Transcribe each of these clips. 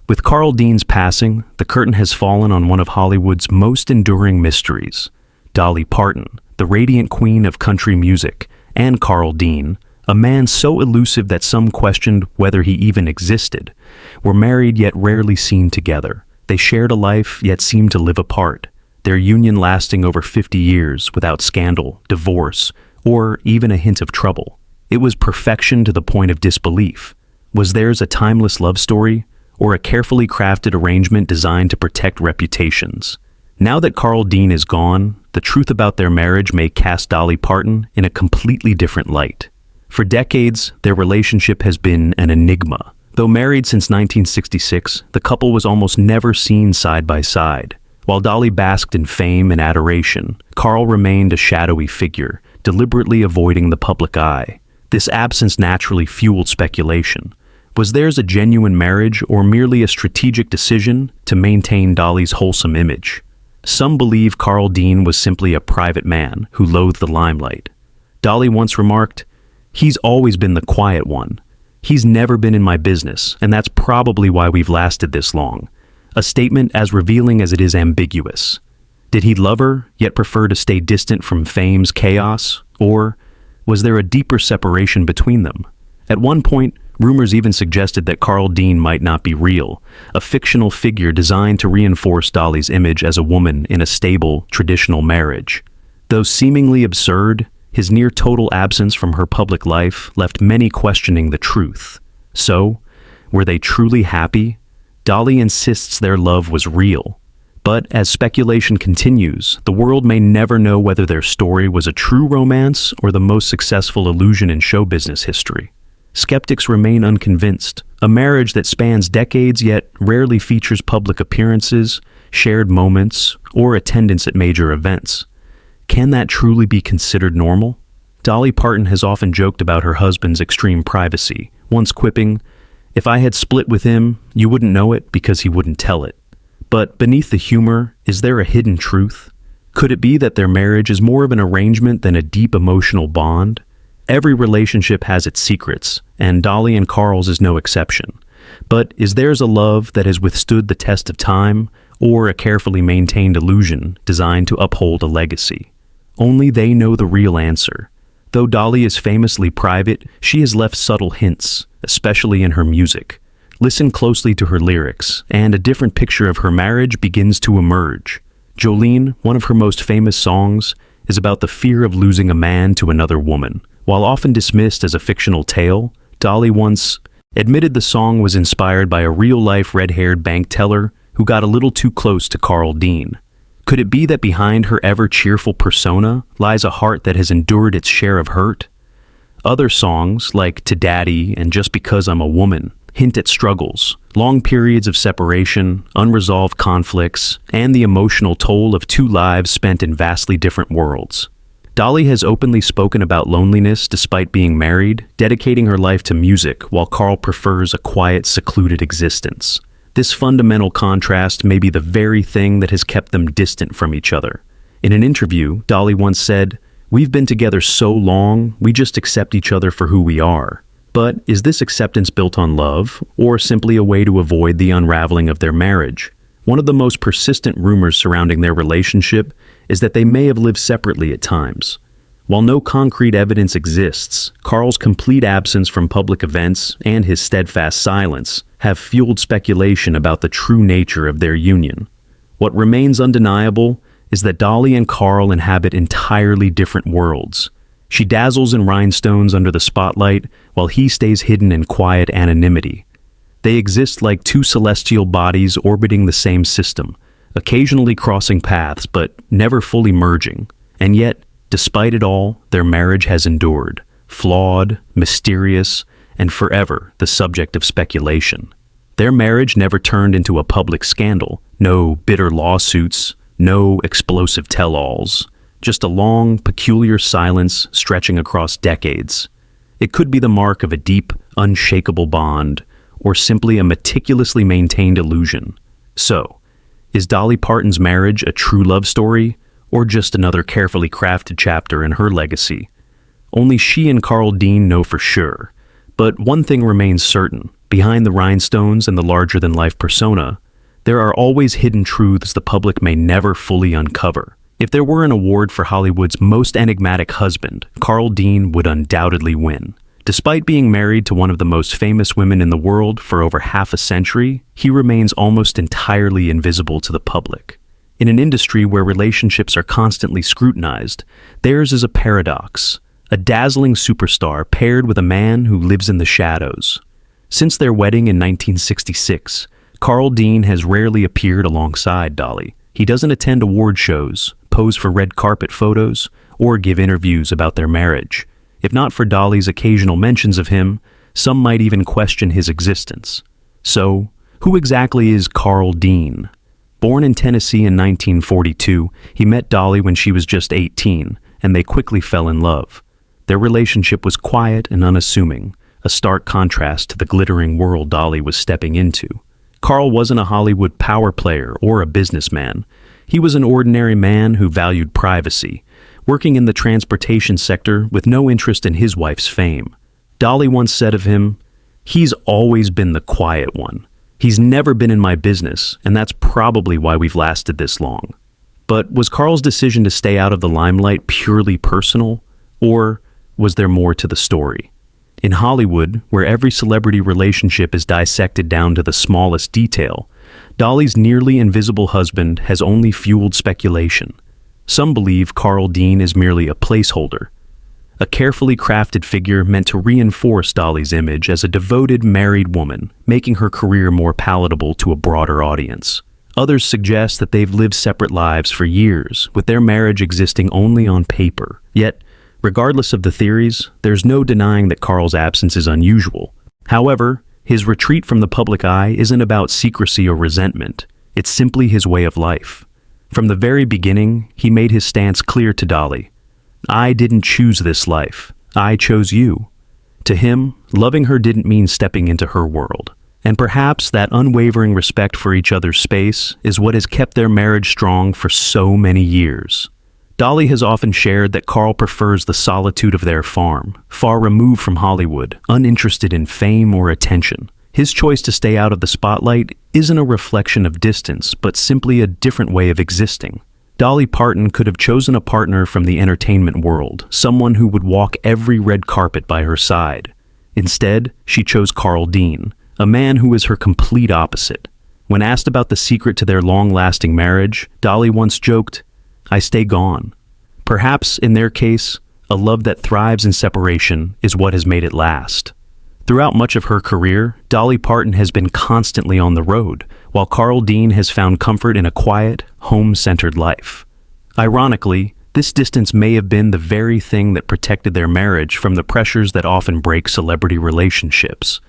With Carl Dean's passing, the curtain has fallen on one of Hollywood's most enduring mysteries. Dolly Parton, the radiant queen of country music, and Carl Dean, a man so elusive that some questioned whether he even existed, were married yet rarely seen together. They shared a life yet seemed to live apart, their union lasting over 50 years without scandal, divorce, or even a hint of trouble. It was perfection to the point of disbelief. Was theirs a timeless love story, or a carefully crafted arrangement designed to protect reputations? Now that Carl Dean is gone, the truth about their marriage may cast Dolly Parton in a completely different light. For decades, their relationship has been an enigma. Though married since 1966, the couple was almost never seen side by side. While Dolly basked in fame and adoration, Carl remained a shadowy figure, deliberately avoiding the public eye. This absence naturally fueled speculation. Was theirs a genuine marriage or merely a strategic decision to maintain Dolly's wholesome image? Some believe Carl Dean was simply a private man who loathed the limelight. Dolly once remarked, "He's always been the quiet one. He's never been in my business, and that's probably why we've lasted this long." A statement as revealing as it is ambiguous. Did he love her, yet prefer to stay distant from fame's chaos? Or was there a deeper separation between them? At one point, rumors even suggested that Carl Dean might not be real, a fictional figure designed to reinforce Dolly's image as a woman in a stable, traditional marriage. Though seemingly absurd, his near-total absence from her public life left many questioning the truth. So, were they truly happy? Dolly insists their love was real. But as speculation continues, the world may never know whether their story was a true romance or the most successful illusion in show business history. Skeptics remain unconvinced. A marriage that spans decades yet rarely features public appearances, shared moments, or attendance at major events. Can that truly be considered normal? Dolly Parton has often joked about her husband's extreme privacy, once quipping, "If I had split with him, you wouldn't know it because he wouldn't tell it." But beneath the humor, is there a hidden truth? Could it be that their marriage is more of an arrangement than a deep emotional bond? Every relationship has its secrets, and Dolly and Carl's is no exception. But is theirs a love that has withstood the test of time, or a carefully maintained illusion designed to uphold a legacy? Only they know the real answer. Though Dolly is famously private, she has left subtle hints, especially in her music. Listen closely to her lyrics, and a different picture of her marriage begins to emerge. Jolene, one of her most famous songs, is about the fear of losing a man to another woman. While often dismissed as a fictional tale, Dolly once admitted the song was inspired by a real-life red-haired bank teller who got a little too close to Carl Dean. Could it be that behind her ever-cheerful persona lies a heart that has endured its share of hurt? Other songs, like To Daddy and Just Because I'm a Woman, hint at struggles, long periods of separation, unresolved conflicts, and the emotional toll of two lives spent in vastly different worlds. Dolly has openly spoken about loneliness despite being married, dedicating her life to music while Carl prefers a quiet, secluded existence. This fundamental contrast may be the very thing that has kept them distant from each other. In an interview, Dolly once said, "We've been together so long, we just accept each other for who we are." But is this acceptance built on love, or simply a way to avoid the unraveling of their marriage? One of the most persistent rumors surrounding their relationship is that they may have lived separately at times. While no concrete evidence exists, Carl's complete absence from public events and his steadfast silence have fueled speculation about the true nature of their union. What remains undeniable is that Dolly and Carl inhabit entirely different worlds. She dazzles in rhinestones under the spotlight, while he stays hidden in quiet anonymity. They exist like two celestial bodies orbiting the same system, occasionally crossing paths but never fully merging. And yet, despite it all, their marriage has endured, flawed, mysterious, and forever the subject of speculation. Their marriage never turned into a public scandal, no bitter lawsuits, no explosive tell-alls. Just a long, peculiar silence stretching across decades. It could be the mark of a deep, unshakable bond, or simply a meticulously maintained illusion. So, is Dolly Parton's marriage a true love story, or just another carefully crafted chapter in her legacy? Only she and Carl Dean know for sure. But one thing remains certain. Behind the rhinestones and the larger-than-life persona, there are always hidden truths the public may never fully uncover. If there were an award for Hollywood's most enigmatic husband, Carl Dean would undoubtedly win. Despite being married to one of the most famous women in the world for over half a century, he remains almost entirely invisible to the public. In an industry where relationships are constantly scrutinized, theirs is a paradox, a dazzling superstar paired with a man who lives in the shadows. Since their wedding in 1966, Carl Dean has rarely appeared alongside Dolly. He doesn't attend award shows, pose for red carpet photos, or give interviews about their marriage. If not for Dolly's occasional mentions of him, some might even question his existence. So, who exactly is Carl Dean? Born in Tennessee in 1942, he met Dolly when she was just 18, and they quickly fell in love. Their relationship was quiet and unassuming, a stark contrast to the glittering world Dolly was stepping into. Carl wasn't a Hollywood power player or a businessman. He was an ordinary man who valued privacy, working in the transportation sector with no interest in his wife's fame. Dolly once said of him, "He's always been the quiet one. He's never been in my business, and that's probably why we've lasted this long." But was Carl's decision to stay out of the limelight purely personal, or was there more to the story? In Hollywood, where every celebrity relationship is dissected down to the smallest detail, Dolly's nearly invisible husband has only fueled speculation. Some believe Carl Dean is merely a placeholder, a carefully crafted figure meant to reinforce Dolly's image as a devoted married woman, making her career more palatable to a broader audience. Others suggest that they've lived separate lives for years, with their marriage existing only on paper. Yet, regardless of the theories, there's no denying that Carl's absence is unusual. However, his retreat from the public eye isn't about secrecy or resentment. It's simply his way of life. From the very beginning, he made his stance clear to Dolly. "I didn't choose this life. I chose you." To him, loving her didn't mean stepping into her world. And perhaps that unwavering respect for each other's space is what has kept their marriage strong for so many years. Dolly has often shared that Carl prefers the solitude of their farm, far removed from Hollywood, uninterested in fame or attention. His choice to stay out of the spotlight isn't a reflection of distance, but simply a different way of existing. Dolly Parton could have chosen a partner from the entertainment world, someone who would walk every red carpet by her side. Instead, she chose Carl Dean, a man who is her complete opposite. When asked about the secret to their long-lasting marriage, Dolly once joked, "I stay gone." Perhaps, in their case, a love that thrives in separation is what has made it last. Throughout much of her career, Dolly Parton has been constantly on the road, while Carl Dean has found comfort in a quiet, home-centered life. Ironically, this distance may have been the very thing that protected their marriage from the pressures that often break celebrity relationships.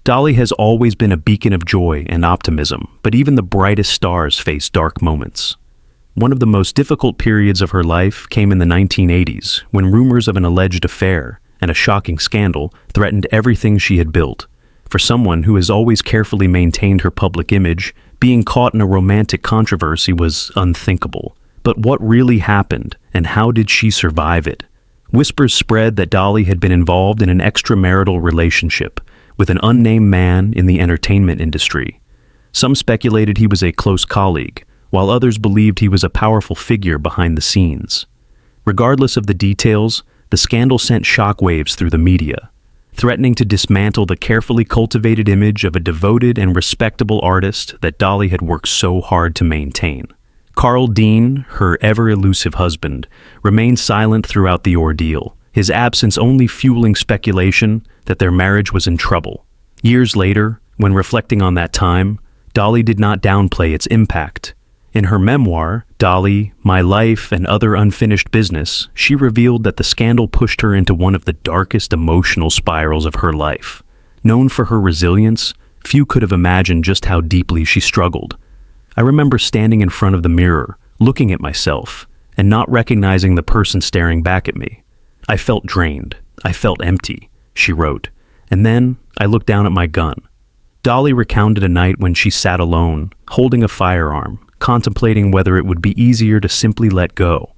Dolly has always been a beacon of joy and optimism, but even the brightest stars face dark moments. One of the most difficult periods of her life came in the 1980s, when rumors of an alleged affair and a shocking scandal threatened everything she had built. For someone who has always carefully maintained her public image, being caught in a romantic controversy was unthinkable. But what really happened, and how did she survive it? Whispers spread that Dolly had been involved in an extramarital relationship with an unnamed man in the entertainment industry. Some speculated he was a close colleague, while others believed he was a powerful figure behind the scenes. Regardless of the details, the scandal sent shockwaves through the media, threatening to dismantle the carefully cultivated image of a devoted and respectable artist that Dolly had worked so hard to maintain. Carl Dean, her ever-elusive husband, remained silent throughout the ordeal, his absence only fueling speculation that their marriage was in trouble. Years later, when reflecting on that time, Dolly did not downplay its impact. In her memoir, Dolly, My Life and Other Unfinished Business, she revealed that the scandal pushed her into one of the darkest emotional spirals of her life. Known for her resilience, few could have imagined just how deeply she struggled. "I remember standing in front of the mirror, looking at myself, and not recognizing the person staring back at me. I felt drained. I felt empty," she wrote. "And then I looked down at my gun." Dolly recounted a night when she sat alone, holding a firearm, contemplating whether it would be easier to simply let go.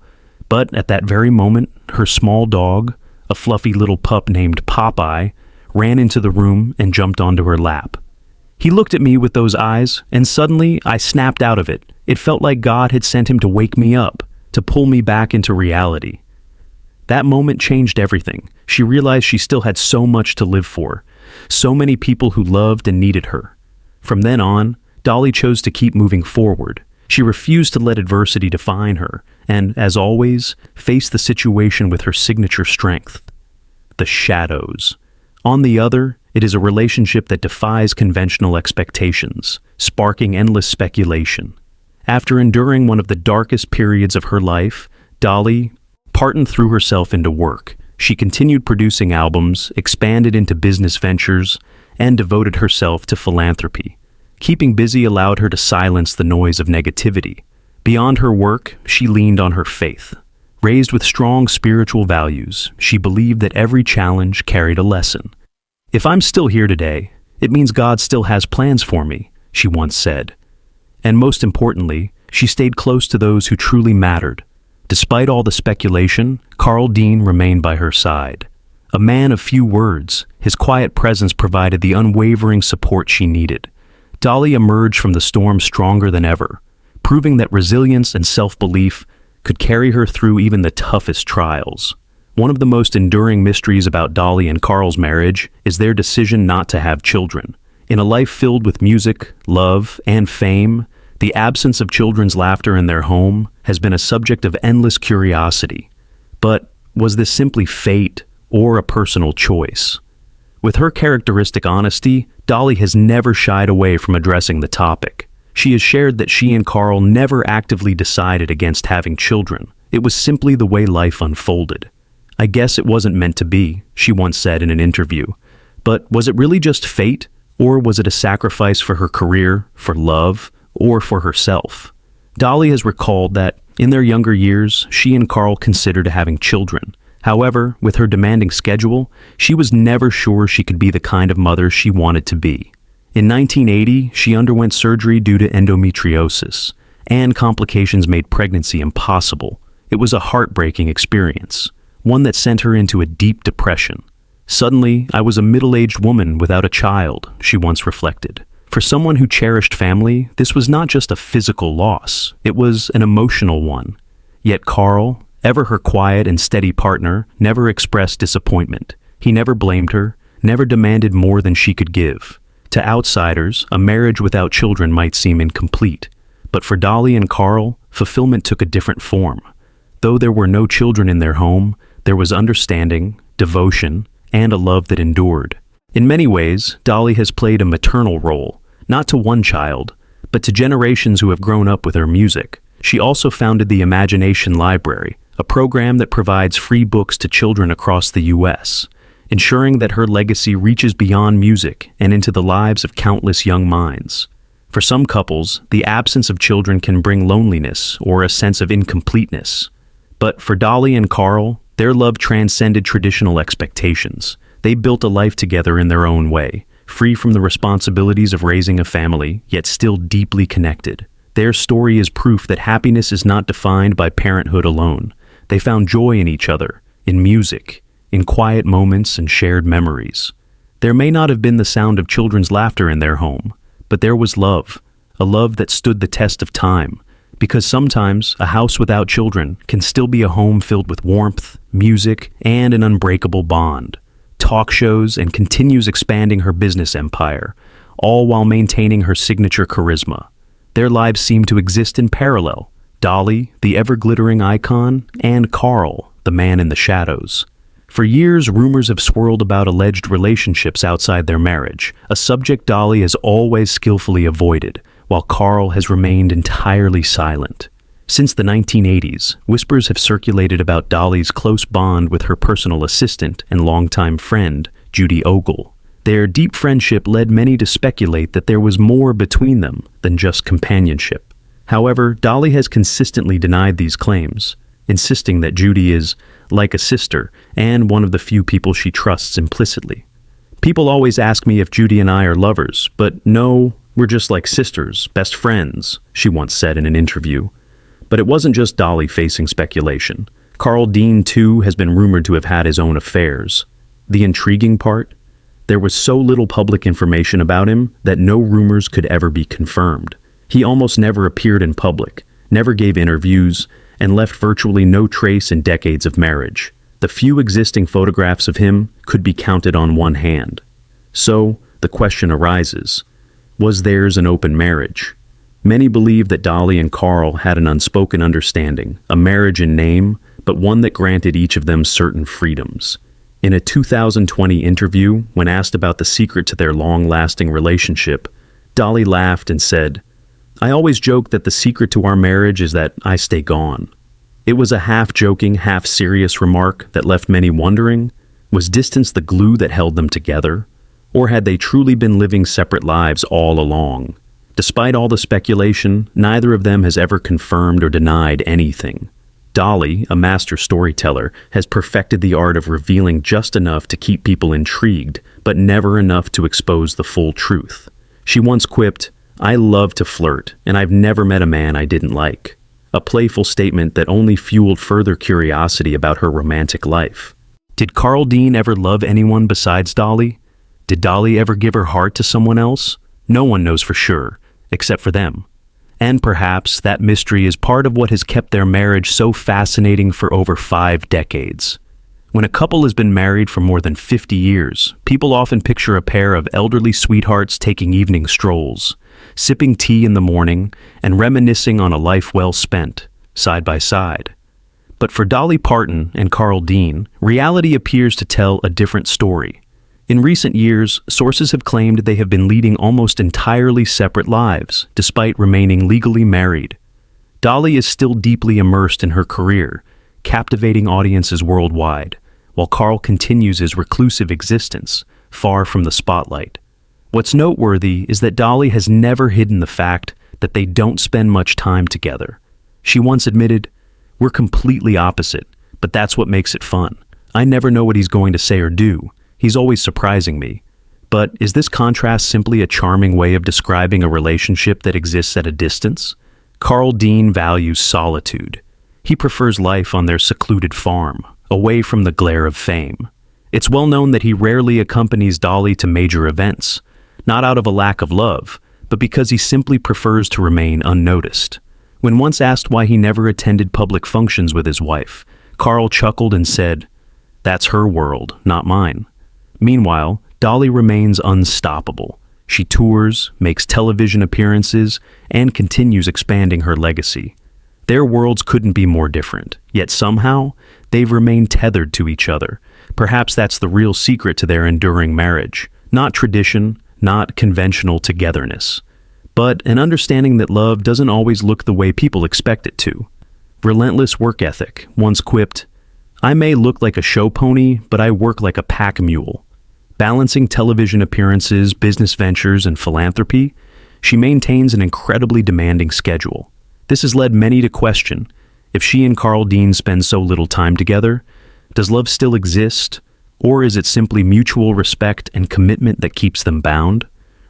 But at that very moment, her small dog, a fluffy little pup named Popeye, ran into the room and jumped onto her lap. He looked at me with those eyes, and suddenly I snapped out of it. It felt like God had sent him to wake me up, to pull me back into reality. That moment changed everything. She realized she still had so much to live for, so many people who loved and needed her. From then on, Dolly chose to keep moving forward. She refused to let adversity define her, and, as always, faced the situation with her signature strength: the shadows. On the other, it is a relationship that defies conventional expectations, sparking endless speculation. After enduring one of the darkest periods of her life, Dolly Parton threw herself into work. She continued producing albums, expanded into business ventures, and devoted herself to philanthropy. Keeping busy allowed her to silence the noise of negativity. Beyond her work, she leaned on her faith. Raised with strong spiritual values, she believed that every challenge carried a lesson. "If I'm still here today, it means God still has plans for me," she once said. And most importantly, she stayed close to those who truly mattered. Despite all the speculation, Carl Dean remained by her side. A man of few words, his quiet presence provided the unwavering support she needed. Dolly emerged from the storm stronger than ever, proving that resilience and self-belief could carry her through even the toughest trials. One of the most enduring mysteries about Dolly and Carl's marriage is their decision not to have children. In a life filled with music, love, and fame, the absence of children's laughter in their home has been a subject of endless curiosity. But was this simply fate or a personal choice? With her characteristic honesty, Dolly has never shied away from addressing the topic. She has shared that she and Carl never actively decided against having children. It was simply the way life unfolded. "I guess it wasn't meant to be," she once said in an interview. But was it really just fate, or was it a sacrifice for her career, for love, or for herself? Dolly has recalled that, in their younger years, she and Carl considered having children. However, with her demanding schedule, she was never sure she could be the kind of mother she wanted to be. In 1980, she underwent surgery due to endometriosis, and complications made pregnancy impossible. It was a heartbreaking experience, one that sent her into a deep depression. "Suddenly, I was a middle-aged woman without a child," she once reflected. For someone who cherished family, this was not just a physical loss, it was an emotional one. Yet Carl, ever her quiet and steady partner, never expressed disappointment. He never blamed her, never demanded more than she could give. To outsiders, a marriage without children might seem incomplete. But for Dolly and Carl, fulfillment took a different form. Though there were no children in their home, there was understanding, devotion, and a love that endured. In many ways, Dolly has played a maternal role, not to one child, but to generations who have grown up with her music. She also founded the Imagination Library, a program that provides free books to children across the U.S., ensuring that her legacy reaches beyond music and into the lives of countless young minds. For some couples, the absence of children can bring loneliness or a sense of incompleteness. But for Dolly and Carl, their love transcended traditional expectations. They built a life together in their own way, free from the responsibilities of raising a family, yet still deeply connected. Their story is proof that happiness is not defined by parenthood alone. They found joy in each other, in music, in quiet moments and shared memories. There may not have been the sound of children's laughter in their home, but there was love, a love that stood the test of time. Because sometimes a house without children can still be a home filled with warmth, music, and an unbreakable bond. Talk shows and continues expanding her business empire, all while maintaining her signature charisma. Their lives seem to exist in parallel. Dolly, the ever-glittering icon, and Carl, the man in the shadows. For years, rumors have swirled about alleged relationships outside their marriage, a subject Dolly has always skillfully avoided, while Carl has remained entirely silent. Since the 1980s, whispers have circulated about Dolly's close bond with her personal assistant and longtime friend, Judy Ogle. Their deep friendship led many to speculate that there was more between them than just companionship. However, Dolly has consistently denied these claims, insisting that Judy is like a sister and one of the few people she trusts implicitly. "People always ask me if Judy and I are lovers, but no, we're just like sisters, best friends," she once said in an interview. But it wasn't just Dolly facing speculation. Carl Dean, too, has been rumored to have had his own affairs. The intriguing part? There was so little public information about him that no rumors could ever be confirmed. He almost never appeared in public, never gave interviews, and left virtually no trace in decades of marriage. The few existing photographs of him could be counted on one hand. So, the question arises, was theirs an open marriage? Many believe that Dolly and Carl had an unspoken understanding, a marriage in name, but one that granted each of them certain freedoms. In a 2020 interview, when asked about the secret to their long-lasting relationship, Dolly laughed and said, "I always joke that the secret to our marriage is that I stay gone." It was a half-joking, half-serious remark that left many wondering, was distance the glue that held them together? Or had they truly been living separate lives all along? Despite all the speculation, neither of them has ever confirmed or denied anything. Dolly, a master storyteller, has perfected the art of revealing just enough to keep people intrigued, but never enough to expose the full truth. She once quipped, "I love to flirt, and I've never met a man I didn't like." A playful statement that only fueled further curiosity about her romantic life. Did Carl Dean ever love anyone besides Dolly? Did Dolly ever give her heart to someone else? No one knows for sure, except for them. And perhaps that mystery is part of what has kept their marriage so fascinating for over 5 decades. When a couple has been married for more than 50 years, people often picture a pair of elderly sweethearts taking evening strolls, sipping tea in the morning, and reminiscing on a life well spent, side by side. But for Dolly Parton and Carl Dean, reality appears to tell a different story. In recent years, sources have claimed they have been leading almost entirely separate lives, despite remaining legally married. Dolly is still deeply immersed in her career, captivating audiences worldwide, while Carl continues his reclusive existence, far from the spotlight. What's noteworthy is that Dolly has never hidden the fact that they don't spend much time together. She once admitted, "We're completely opposite, but that's what makes it fun. I never know what he's going to say or do. He's always surprising me." But is this contrast simply a charming way of describing a relationship that exists at a distance? Carl Dean values solitude. He prefers life on their secluded farm, away from the glare of fame. It's well known that he rarely accompanies Dolly to major events, not out of a lack of love, but because he simply prefers to remain unnoticed. When once asked why he never attended public functions with his wife, Carl chuckled and said, "That's her world, not mine." Meanwhile, Dolly remains unstoppable. She tours, makes television appearances, and continues expanding her legacy. Their worlds couldn't be more different, yet somehow, they've remained tethered to each other. Perhaps that's the real secret to their enduring marriage. Not tradition, not conventional togetherness, but an understanding that love doesn't always look the way people expect it to. Relentless work ethic once quipped, "I may look like a show pony, but I work like a pack mule." Balancing television appearances, business ventures, and philanthropy, she maintains an incredibly demanding schedule. This has led many to question, if she and Carl Dean spend so little time together, does love still exist, or is it simply mutual respect and commitment that keeps them bound?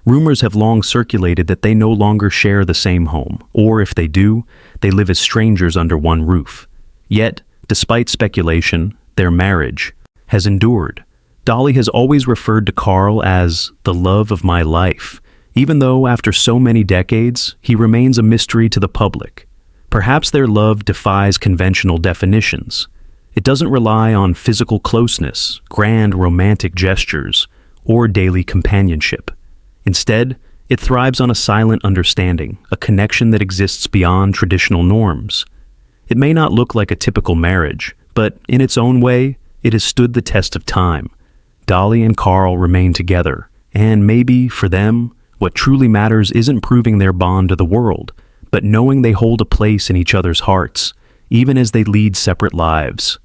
Rumors have long circulated that they no longer share the same home, or if they do, they live as strangers under one roof. Yet, despite speculation, their marriage has endured. Dolly has always referred to Carl as the love of my life, even though after so many decades, he remains a mystery to the public. Perhaps their love defies conventional definitions. It doesn't rely on physical closeness, grand romantic gestures, or daily companionship. Instead, it thrives on a silent understanding, a connection that exists beyond traditional norms. It may not look like a typical marriage, but in its own way, it has stood the test of time. Dolly and Carl remain together, and maybe, for them, what truly matters isn't proving their bond to the world, but knowing they hold a place in each other's hearts, even as they lead separate lives.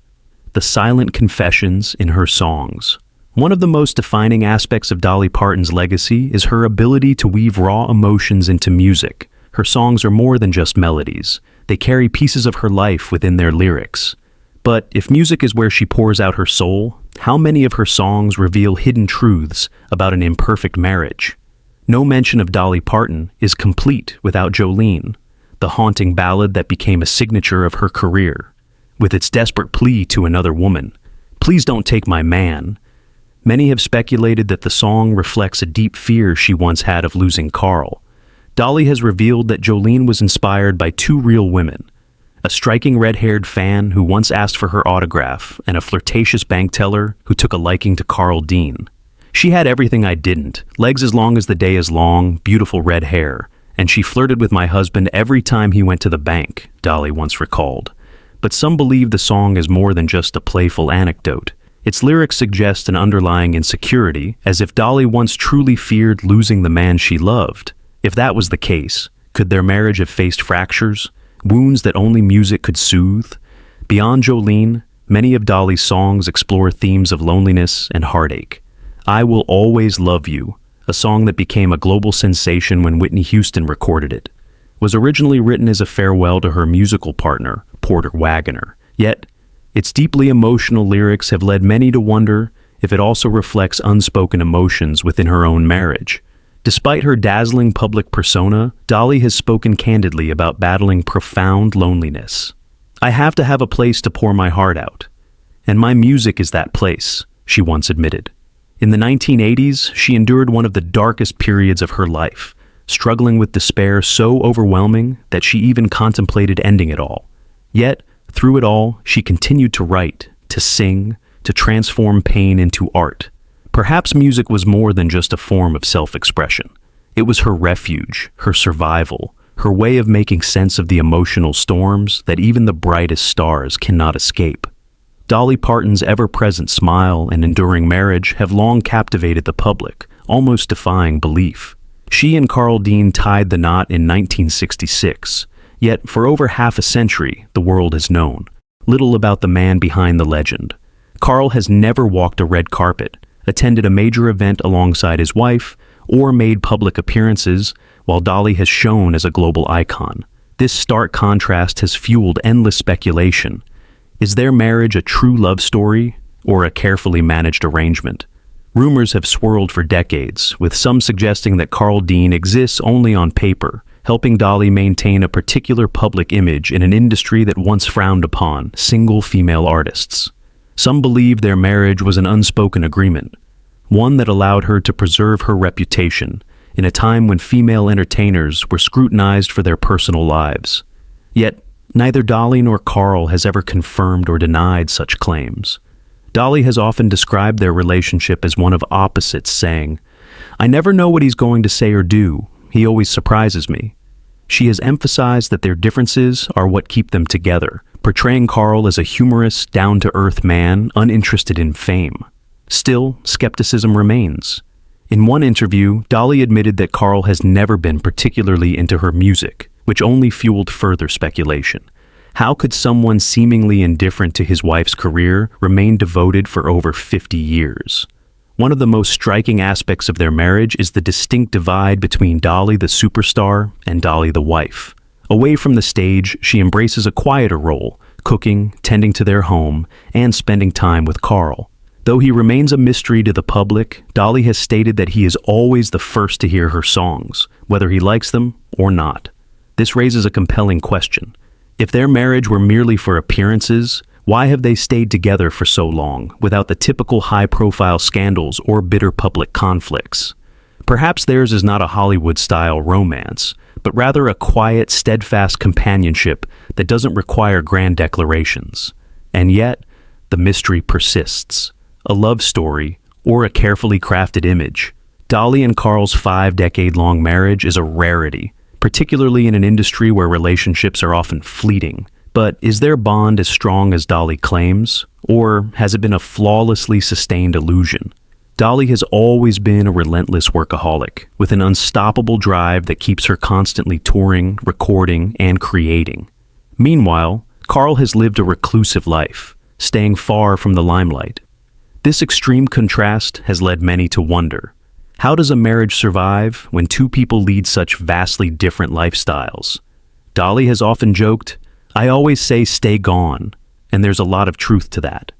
The silent confessions in her songs. One of the most defining aspects of Dolly Parton's legacy is her ability to weave raw emotions into music. Her songs are more than just melodies. They carry pieces of her life within their lyrics. But if music is where she pours out her soul, how many of her songs reveal hidden truths about an imperfect marriage? No mention of Dolly Parton is complete without Jolene, the haunting ballad that became a signature of her career. With its desperate plea to another woman, "Please don't take my man." Many have speculated that the song reflects a deep fear she once had of losing Carl. Dolly has revealed that Jolene was inspired by two real women, a striking red-haired fan who once asked for her autograph and a flirtatious bank teller who took a liking to Carl Dean. She had everything I didn't, legs as long as the day is long, beautiful red hair, and she flirted with my husband every time he went to the bank, Dolly once recalled. But some believe the song is more than just a playful anecdote. Its lyrics suggest an underlying insecurity, as if Dolly once truly feared losing the man she loved. If that was the case, could their marriage have faced fractures, wounds that only music could soothe? Beyond Jolene, many of Dolly's songs explore themes of loneliness and heartache. I Will Always Love You, a song that became a global sensation when Whitney Houston recorded it, was originally written as a farewell to her musical partner, Porter Wagoner. Yet, its deeply emotional lyrics have led many to wonder if it also reflects unspoken emotions within her own marriage. Despite her dazzling public persona, Dolly has spoken candidly about battling profound loneliness. I have to have a place to pour my heart out, and my music is that place, she once admitted. In the 1980s, she endured one of the darkest periods of her life, struggling with despair so overwhelming that she even contemplated ending it all. Yet, through it all, she continued to write, to sing, to transform pain into art. Perhaps music was more than just a form of self-expression. It was her refuge, her survival, her way of making sense of the emotional storms that even the brightest stars cannot escape. Dolly Parton's ever-present smile and enduring marriage have long captivated the public, almost defying belief. She and Carl Dean tied the knot in 1966, yet for over half a century, the world has known little about the man behind the legend. Carl has never walked a red carpet, attended a major event alongside his wife, or made public appearances, while Dolly has shone as a global icon. This stark contrast has fueled endless speculation. Is their marriage a true love story, or a carefully managed arrangement? Rumors have swirled for decades, with some suggesting that Carl Dean exists only on paper, helping Dolly maintain a particular public image in an industry that once frowned upon single female artists. Some believe their marriage was an unspoken agreement, one that allowed her to preserve her reputation in a time when female entertainers were scrutinized for their personal lives. Yet, neither Dolly nor Carl has ever confirmed or denied such claims. Dolly has often described their relationship as one of opposites, saying, "I never know what he's going to say or do. He always surprises me." She has emphasized that their differences are what keep them together, portraying Carl as a humorous, down-to-earth man uninterested in fame. Still, skepticism remains. In one interview, Dolly admitted that Carl has never been particularly into her music, which only fueled further speculation. How could someone seemingly indifferent to his wife's career remain devoted for over 50 years? One of the most striking aspects of their marriage is the distinct divide between Dolly the superstar and Dolly the wife. Away from the stage, she embraces a quieter role, cooking, tending to their home, and spending time with Carl. Though he remains a mystery to the public, Dolly has stated that he is always the first to hear her songs, whether he likes them or not. This raises a compelling question. If their marriage were merely for appearances, why have they stayed together for so long, without the typical high-profile scandals or bitter public conflicts? Perhaps theirs is not a Hollywood-style romance, but rather a quiet, steadfast companionship that doesn't require grand declarations. And yet, the mystery persists. A love story, or a carefully crafted image. Dolly and Carl's 5-decade-long marriage is a rarity, particularly in an industry where relationships are often fleeting. But is their bond as strong as Dolly claims, or has it been a flawlessly sustained illusion? Dolly has always been a relentless workaholic, with an unstoppable drive that keeps her constantly touring, recording, and creating. Meanwhile, Carl has lived a reclusive life, staying far from the limelight. This extreme contrast has led many to wonder, how does a marriage survive when two people lead such vastly different lifestyles? Dolly has often joked, "I always say stay gone," and there's a lot of truth to that.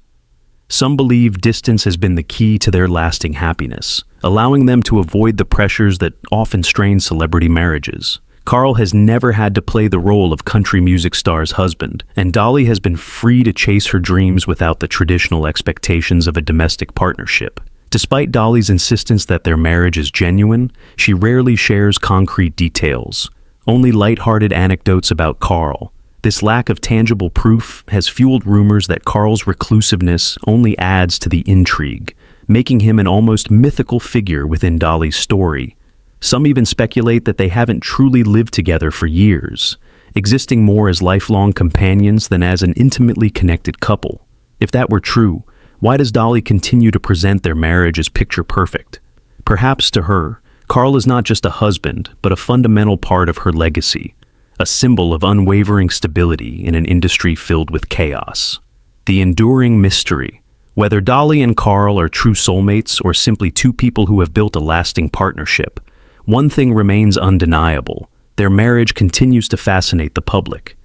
Some believe distance has been the key to their lasting happiness, allowing them to avoid the pressures that often strain celebrity marriages. Carl has never had to play the role of country music star's husband, and Dolly has been free to chase her dreams without the traditional expectations of a domestic partnership. Despite Dolly's insistence that their marriage is genuine, she rarely shares concrete details, only lighthearted anecdotes about Carl. This lack of tangible proof has fueled rumors that Carl's reclusiveness only adds to the intrigue, making him an almost mythical figure within Dolly's story. Some even speculate that they haven't truly lived together for years, existing more as lifelong companions than as an intimately connected couple. If that were true, why does Dolly continue to present their marriage as picture perfect? Perhaps to her, Carl is not just a husband, but a fundamental part of her legacy, a symbol of unwavering stability in an industry filled with chaos. The enduring mystery. Whether Dolly and Carl are true soulmates or simply two people who have built a lasting partnership, one thing remains undeniable: their marriage continues to fascinate the public.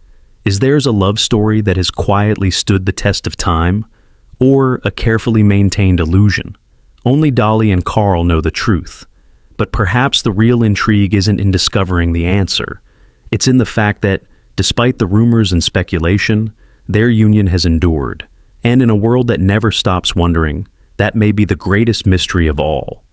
Is theirs a love story that has quietly stood the test of time, or a carefully maintained illusion? Only Dolly and Carl know the truth. But perhaps the real intrigue isn't in discovering the answer. It's in the fact that, despite the rumors and speculation, their union has endured. And in a world that never stops wondering, that may be the greatest mystery of all.